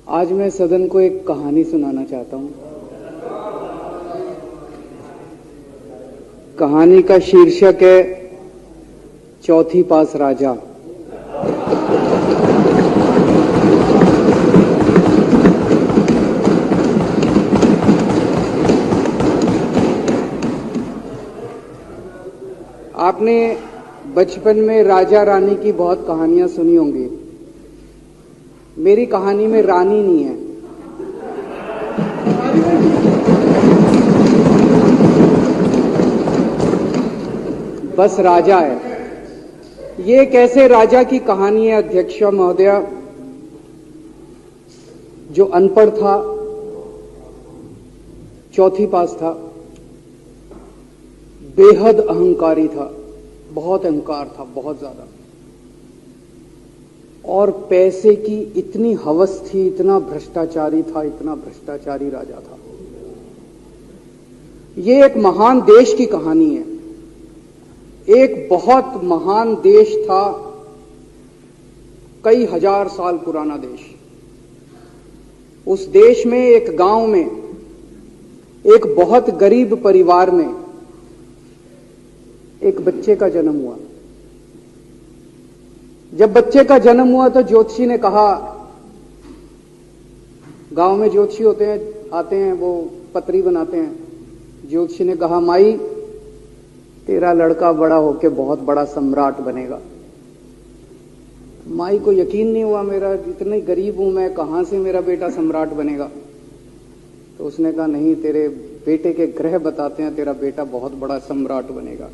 आज मैं सदन को एक कहानी सुनाना चाहता हूं। कहानी का शीर्षक है चौथी पास राजा। आपने बचपन में राजा रानी की बहुत कहानियां सुनी होंगी। मेरी कहानी में रानी नहीं है, बस राजा है। ये कैसे राजा की कहानी है अध्यक्ष महोदया, जो अनपढ़ था, चौथी पास था, बेहद अहंकारी था, बहुत अहंकार था, बहुत ज्यादा, और पैसे की इतनी हवस थी, इतना भ्रष्टाचारी था, इतना भ्रष्टाचारी राजा था। ये एक महान देश की कहानी है। एक बहुत महान देश था, कई हजार साल पुराना देश। उस देश में एक गांव में एक बहुत गरीब परिवार में एक बच्चे का जन्म हुआ। जब बच्चे का जन्म हुआ तो ज्योतिषी ने कहा, गांव में ज्योतिषी होते हैं, आते हैं, वो पत्री बनाते हैं। ज्योतिषी ने कहा, माई तेरा लड़का बड़ा होके बहुत बड़ा सम्राट बनेगा। माई को यकीन नहीं हुआ, मेरा इतने गरीब हूं मैं, कहां से मेरा बेटा सम्राट बनेगा। तो उसने कहा, नहीं, तेरे बेटे के ग्रह बताते हैं तेरा बेटा बहुत बड़ा सम्राट बनेगा।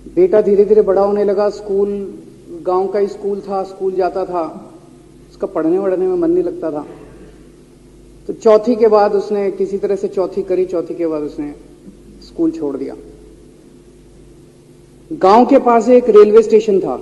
बेटा धीरे धीरे बड़ा होने लगा। स्कूल, गांव का ही स्कूल था, स्कूल जाता था, उसका पढ़ने वढ़ने में मन नहीं लगता था। तो चौथी के बाद उसने किसी तरह से चौथी करी, चौथी के बाद उसने स्कूल छोड़ दिया। गांव के पास एक रेलवे स्टेशन था।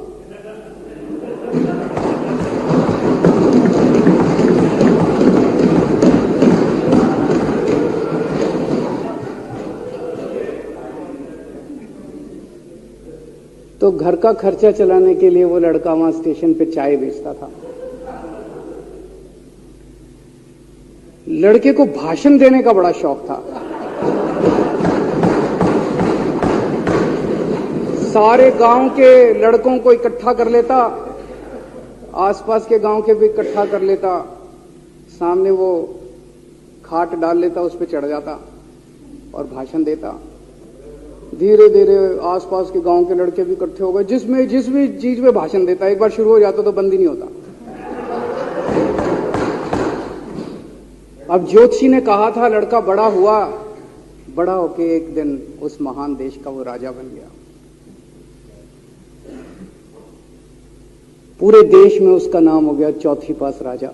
तो घर का खर्चा चलाने के लिए वो लड़का वहां स्टेशन पे चाय बेचता था। लड़के को भाषण देने का बड़ा शौक था। सारे गांव के लड़कों को इकट्ठा कर लेता, आसपास के गांव के भी इकट्ठा कर लेता, सामने वो खाट डाल लेता, उस पर चढ़ जाता और भाषण देता। धीरे धीरे आसपास के गांव के लड़के भी इकट्ठे हो गए। जिस भी चीज में भाषण देता, एक बार शुरू हो जाता तो बंद ही नहीं होता। अब ज्योतिषी ने कहा था, लड़का बड़ा हुआ, बड़ा होके एक दिन उस महान देश का वो राजा बन गया। पूरे देश में उसका नाम हो गया चौथी पास राजा।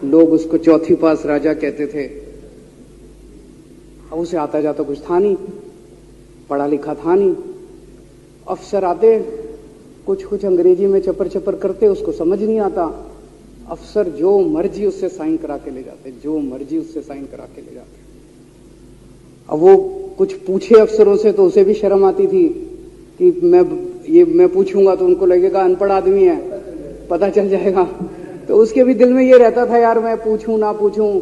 लोग उसको चौथी पास राजा कहते थे। अब उसे आता जाता कुछ था नहीं, पढ़ा लिखा था नहीं। अफसर आते, कुछ अंग्रेजी में चपर चपर करते, उसको समझ नहीं आता। अफसर जो मर्जी उससे साइन करा के ले जाते, जो मर्जी उससे साइन करा के ले जाते। अब वो कुछ पूछे अफसरों से तो उसे भी शर्म आती थी कि मैं पूछूंगा तो उनको लगेगा अनपढ़ आदमी है, पता चल जाएगा। तो उसके भी दिल में ये रहता था, यार मैं पूछूं ना पूछूं।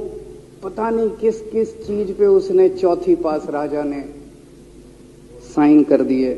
पता नहीं किस किस चीज पे उसने चौथी पास राजा ने साइन कर दिए।